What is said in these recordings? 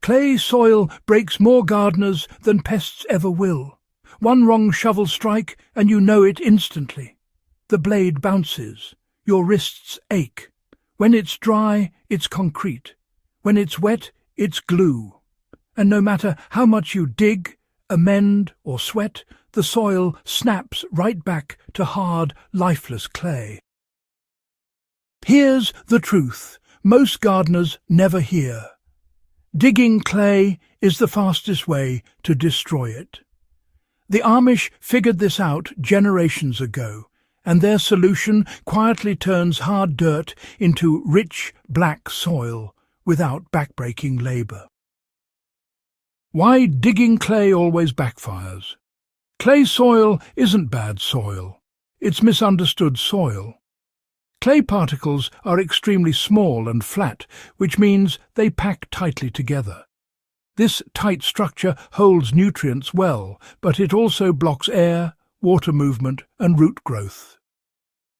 Clay soil breaks more gardeners than pests ever will. One wrong shovel strike and you know it instantly. The blade bounces. Your wrists ache. When it's dry, it's concrete. When it's wet, it's glue. And no matter how much you dig, amend or sweat, the soil snaps right back to hard, lifeless clay. Here's the truth most gardeners never hear. Digging clay is the fastest way to destroy it. The Amish figured this out generations ago, and their solution quietly turns hard dirt into rich, black soil without backbreaking labour. Why digging clay always backfires? Clay soil isn't bad soil. It's misunderstood soil. Clay particles are extremely small and flat, which means they pack tightly together. This tight structure holds nutrients well, but it also blocks air, water movement and root growth.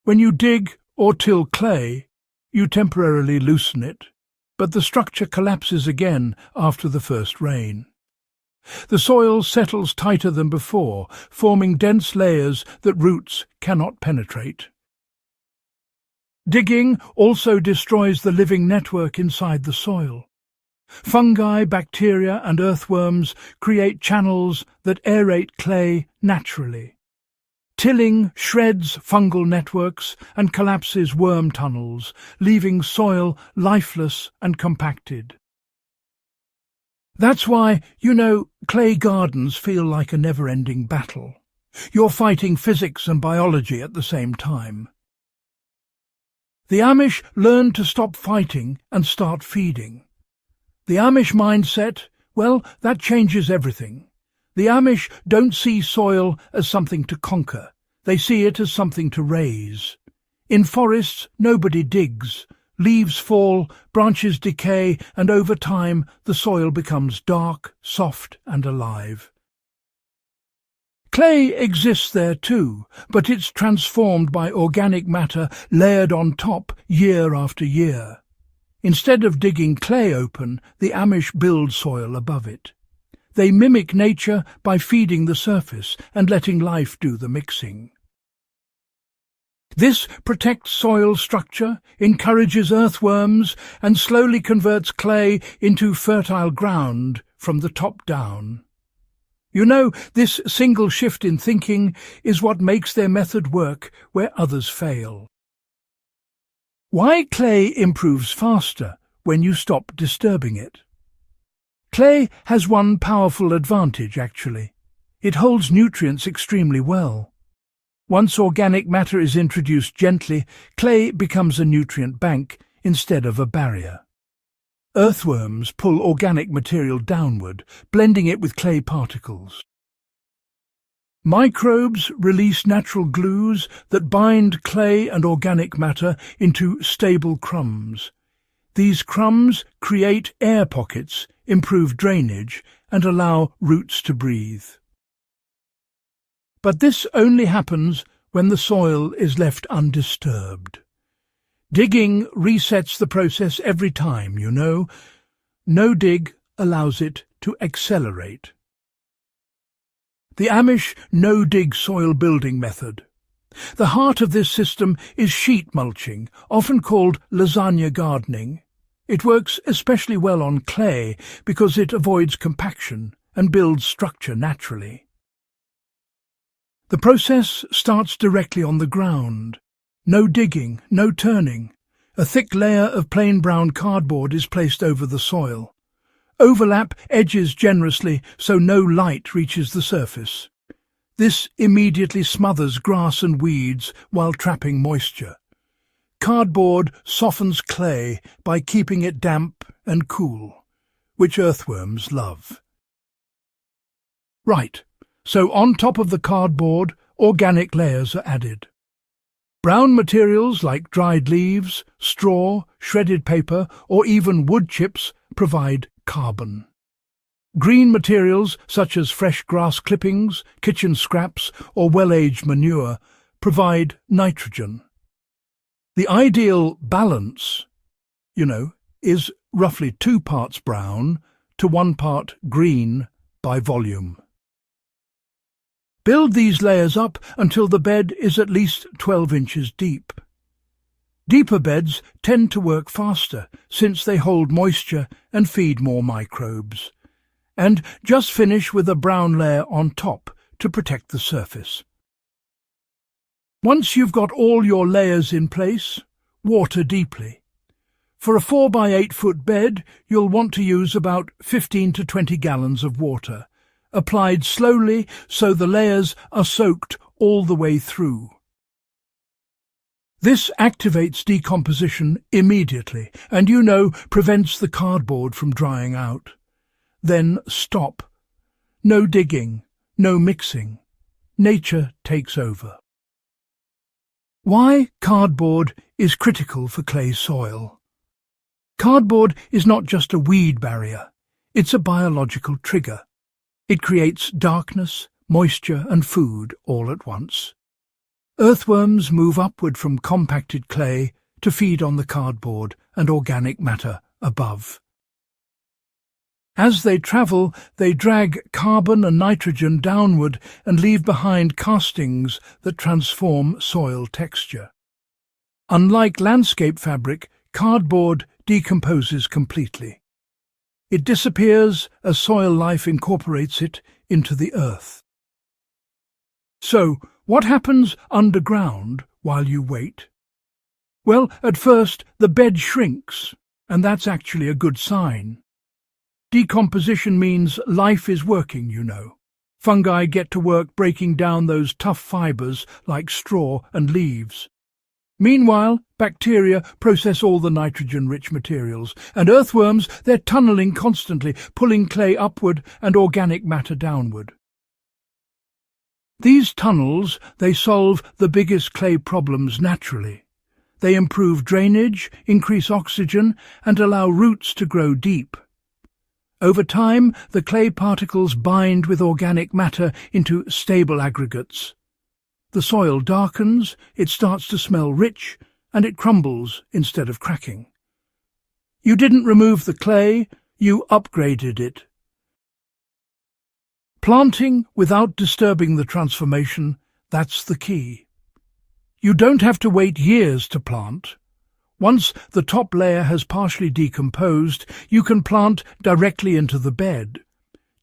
When you dig or till clay, you temporarily loosen it, but the structure collapses again after the first rain. The soil settles tighter than before, forming dense layers that roots cannot penetrate. Digging also destroys the living network inside the soil. Fungi, bacteria and earthworms create channels that aerate clay naturally. Tilling shreds fungal networks and collapses worm tunnels, leaving soil lifeless and compacted. That's why, clay gardens feel like a never-ending battle. You're fighting physics and biology at the same time. The Amish learned to stop fighting and start feeding. The Amish mindset, that changes everything. The Amish don't see soil as something to conquer. They see it as something to raise. In forests, nobody digs. Leaves fall, branches decay, and over time the soil becomes dark, soft and alive. Clay exists there too, but it's transformed by organic matter layered on top year after year. Instead of digging clay open, the Amish build soil above it. They mimic nature by feeding the surface and letting life do the mixing. This protects soil structure, encourages earthworms, and slowly converts clay into fertile ground from the top down. This single shift in thinking is what makes their method work where others fail. Why clay improves faster when you stop disturbing it? Clay has one powerful advantage, actually. It holds nutrients extremely well. Once organic matter is introduced gently, clay becomes a nutrient bank instead of a barrier. Earthworms pull organic material downward, blending it with clay particles. Microbes release natural glues that bind clay and organic matter into stable crumbs. These crumbs create air pockets, improve drainage, and allow roots to breathe. But this only happens when the soil is left undisturbed. Digging resets the process every time, No dig allows it to accelerate. The Amish no-dig soil building method. The heart of this system is sheet mulching, often called lasagna gardening. It works especially well on clay because it avoids compaction and builds structure naturally. The process starts directly on the ground. No digging, no turning. A thick layer of plain brown cardboard is placed over the soil. Overlap edges generously so no light reaches the surface. This immediately smothers grass and weeds while trapping moisture. Cardboard softens clay by keeping it damp and cool, which earthworms love. Right, so on top of the cardboard, organic layers are added. Brown materials like dried leaves, straw, shredded paper, or even wood chips provide carbon. Green materials such as fresh grass clippings, kitchen scraps, or well-aged manure provide nitrogen. The ideal balance, is roughly 2 parts brown, to 1 part green by volume. Build these layers up until the bed is at least 12 inches deep. Deeper beds tend to work faster since they hold moisture and feed more microbes. And just finish with a brown layer on top to protect the surface. Once you've got all your layers in place, water deeply. For a 4 by 8 foot bed, you'll want to use about 15 to 20 gallons of water, applied slowly so the layers are soaked all the way through. This activates decomposition immediately and, prevents the cardboard from drying out. Then stop. No digging, no mixing. Nature takes over. Why cardboard is critical for clay soil. Cardboard is not just a weed barrier, it's a biological trigger. It creates darkness, moisture and food all at once. Earthworms move upward from compacted clay to feed on the cardboard and organic matter above. As they travel, they drag carbon and nitrogen downward and leave behind castings that transform soil texture. Unlike landscape fabric, cardboard decomposes completely. It disappears as soil life incorporates it into the earth. So, what happens underground while you wait? Well, at first the bed shrinks, and that's actually a good sign. Decomposition means life is working, Fungi get to work breaking down those tough fibres like straw and leaves. Meanwhile, bacteria process all the nitrogen-rich materials, and earthworms, they're tunnelling constantly, pulling clay upward and organic matter downward. These tunnels, they solve the biggest clay problems naturally. They improve drainage, increase oxygen, and allow roots to grow deep. Over time, the clay particles bind with organic matter into stable aggregates. The soil darkens, it starts to smell rich, and it crumbles instead of cracking. You didn't remove the clay, you upgraded it. Planting without disturbing the transformation, that's the key. You don't have to wait years to plant. Once the top layer has partially decomposed, you can plant directly into the bed.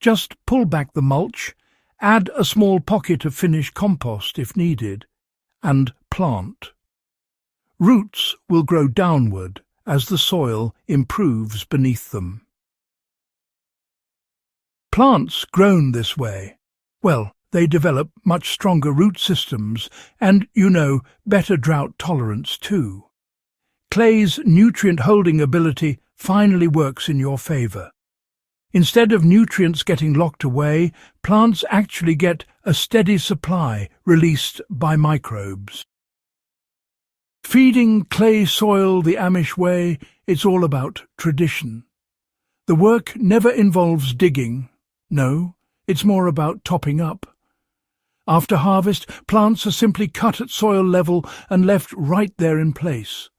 Just pull back the mulch, add a small pocket of finished compost if needed, and plant. Roots will grow downward as the soil improves beneath them. Plants grown this way, they develop much stronger root systems and, better drought tolerance too. Clay's nutrient-holding ability finally works in your favour. Instead of nutrients getting locked away, plants actually get a steady supply released by microbes. Feeding clay soil the Amish way, it's all about tradition. The work never involves digging. No, it's more about topping up. After harvest, plants are simply cut at soil level and left right there in place.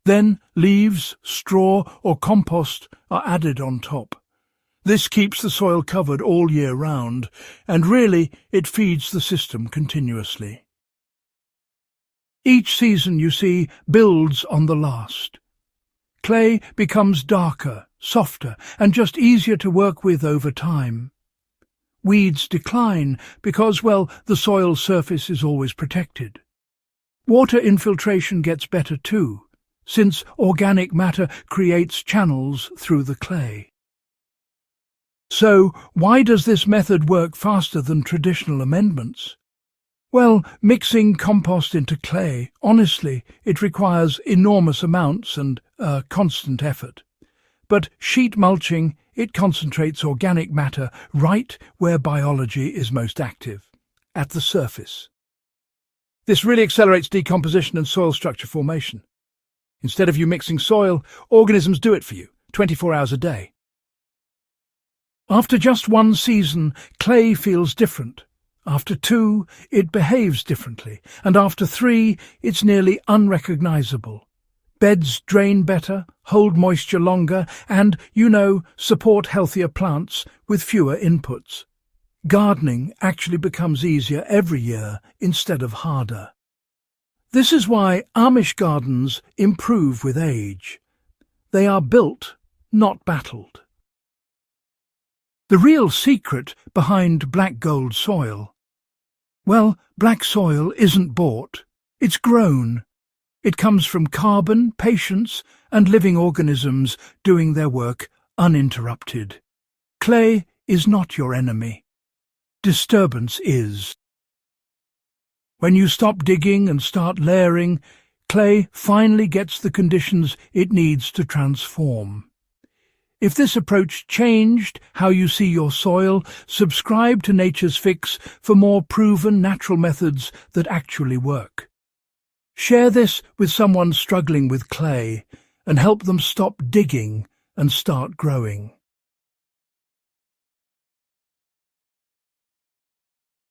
Then leaves, straw or compost are added on top. This keeps the soil covered all year round, and really it feeds the system continuously. Each season, builds on the last. Clay becomes darker, softer, and just easier to work with over time. Weeds decline because, the soil surface is always protected. Water infiltration gets better too, since organic matter creates channels through the clay. So, why does this method work faster than traditional amendments? Mixing compost into clay, honestly, it requires enormous amounts and constant effort. But sheet mulching, it concentrates organic matter right where biology is most active, at the surface. This really accelerates decomposition and soil structure formation. Instead of you mixing soil, organisms do it for you, 24 hours a day. After just one season, clay feels different. After 2, it behaves differently, and after 3, it's nearly unrecognizable. Beds drain better, hold moisture longer, and, support healthier plants with fewer inputs. Gardening actually becomes easier every year instead of harder. This is why Amish gardens improve with age. They are built, not battled. The real secret behind black gold soil? Well, black soil isn't bought. It's grown. It comes from carbon, patience, and living organisms doing their work uninterrupted. Clay is not your enemy. Disturbance is. When you stop digging and start layering, clay finally gets the conditions it needs to transform. If this approach changed how you see your soil, subscribe to Nature's Fix for more proven natural methods that actually work. Share this with someone struggling with clay and help them stop digging and start growing.